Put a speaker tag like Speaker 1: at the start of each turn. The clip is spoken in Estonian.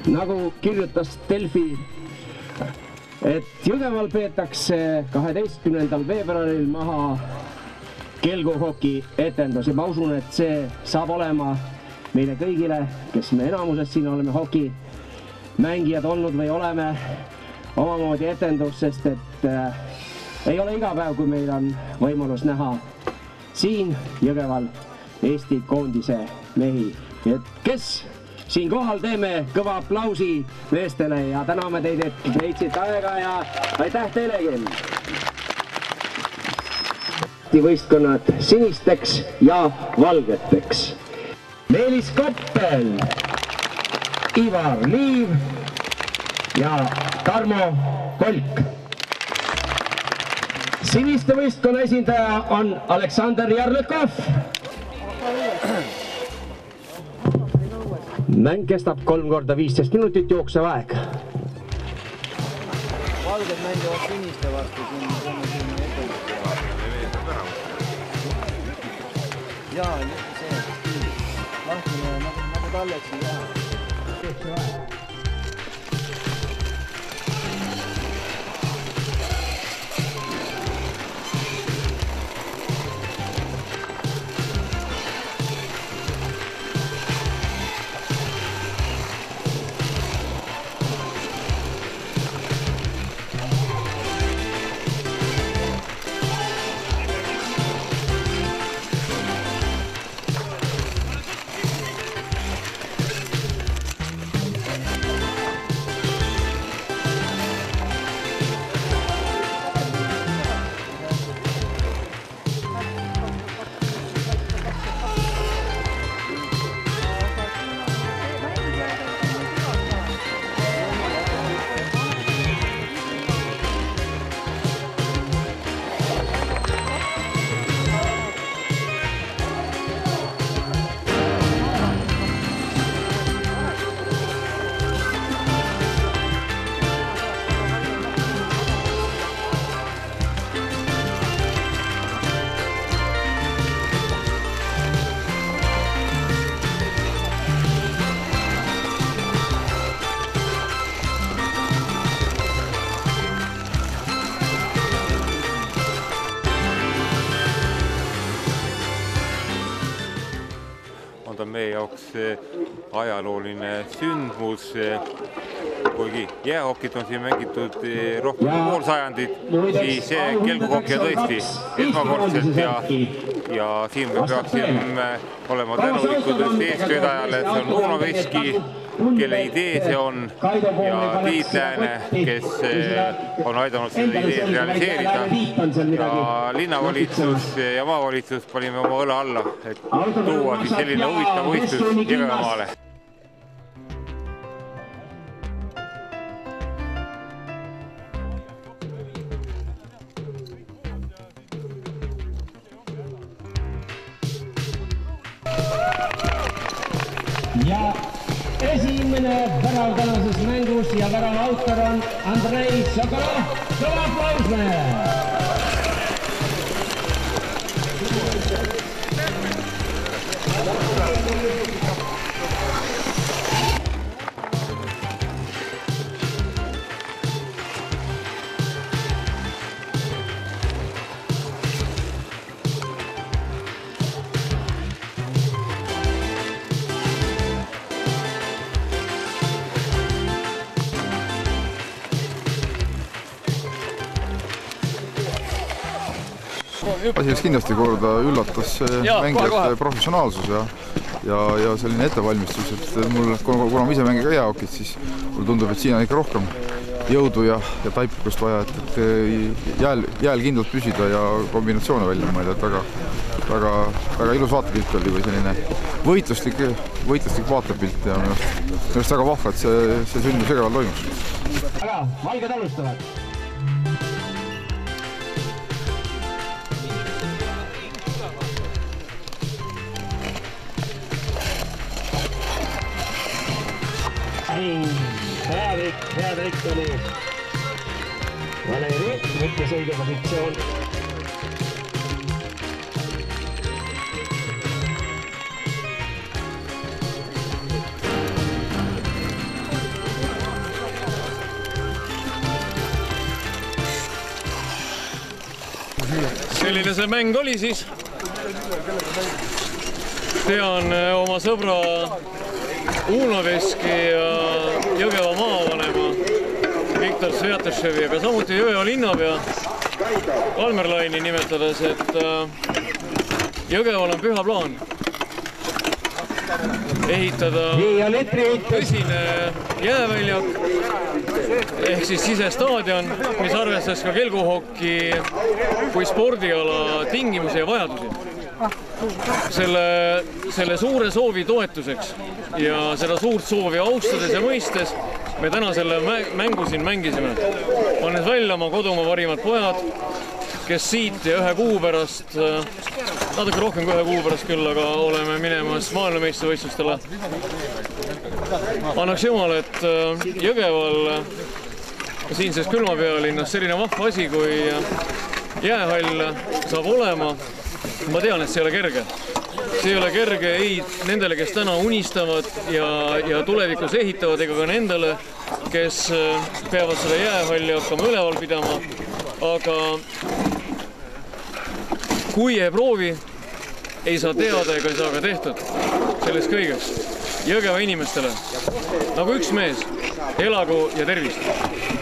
Speaker 1: nagu kirjutas Delfi, et Jõgeval peetakse 12. veebruaril maha kelguhoki etendus ja ma usun, et see saab olema meile kõigile, kes me enamuses siin oleme hokimängijad olnud või oleme omamoodi etendus, sest et ei ole iga päev, kui meil on võimalus näha siin Jõgeval Eesti koondise mehi. Et kes siin kohal teeme kõva aplausi meestele ja täname teid, et leidsid aega ja aitäh teilegi! Võistkonnad sinisteks ja valgeteks. Meelis Koppel, Ivar Liiv ja Tarmo Kolk. Siniste võistkonna esindaja on Aleksander Jarlikov. Mäng kestab 3 korda 15 minutit jooksev aeg.
Speaker 2: Valged mängivad siniste vastu siin jaa, see lahtine nagu talleksin teha.
Speaker 3: On meie jaoks ajalooline sündmus, kuigi jäähokit on siin mängitud rohkem kui pool sajandit, siis kelguhoki on tõesti esmakordselt ja siin me peaksime olema tänulikud eestvedajale, see on Uno Veski, kelle idee see on ja Tiit Lääne, kes on aidanud seda ideed realiseerida ja linnavalitsus ja maavalitsus panime oma õla alla, et tuua siis selline huvitav võistlus Jõgevamaale.
Speaker 1: Ja esimene värav tänases mängus ja värava autor on Andrei Sokolov. Kõva aplaus meile!
Speaker 4: Asjaks kindlasti korda üllatas mängijate professionaalsus ja selline ettevalmistus, et mul, kuna ma ise mängin ka jäähokit, siis mulle tundub, et siin on ikka rohkem jõudu ja taipukust vaja, et jääl kindlalt püsida ja kombinatsioone välja mõelda, et väga ilus vaatepilt oli või selline võitluslik vaatepilt ja minu arust väga vahva, et see sündmus Jõgeval toimus.
Speaker 1: Aga valged alustavad. Hea trikk oli Valeri, võttis õige positsioon.
Speaker 5: selline see mäng oli siis. Tean oma sõbra Uno Veski ja Jõgeva maavanema Viktor Sviatoševi, aga samuti Jõgeva linnapea Kalmerlaini nimetades, et Jõgeval on püha plaan ehitada tõsine jääväljak ehk siis sisestaadion, mis arvestas ka kelguhokki kui spordiala tingimusi ja vajadusi. Selle suure soovi toetuseks ja seda suurt soovi austades ja mõistes me täna selle mängu siin mängisime. Pannes välja oma kodumaa parimad pojad, kes siit ja ühe kuu pärast, natuke rohkem kui ühe kuu pärast küll, aga oleme minemas maailmameistrivõistlustele. Annaks jumal, et Jõgeval siinses külmapealinnas selline vahva asi kui jäähall saab olema. Ma tean, et see ei ole kerge. See ei ole kerge ei nendele, kes täna unistavad ja tulevikus ehitavad, ega ka nendele, kes peavad selle jäähalli hakkama üleval pidama. Aga kui ei proovi, ei saa teada ega ei saa ka tehtud sellest kõigest. Jõgeva inimestele, nagu üks mees, elagu ja tervist!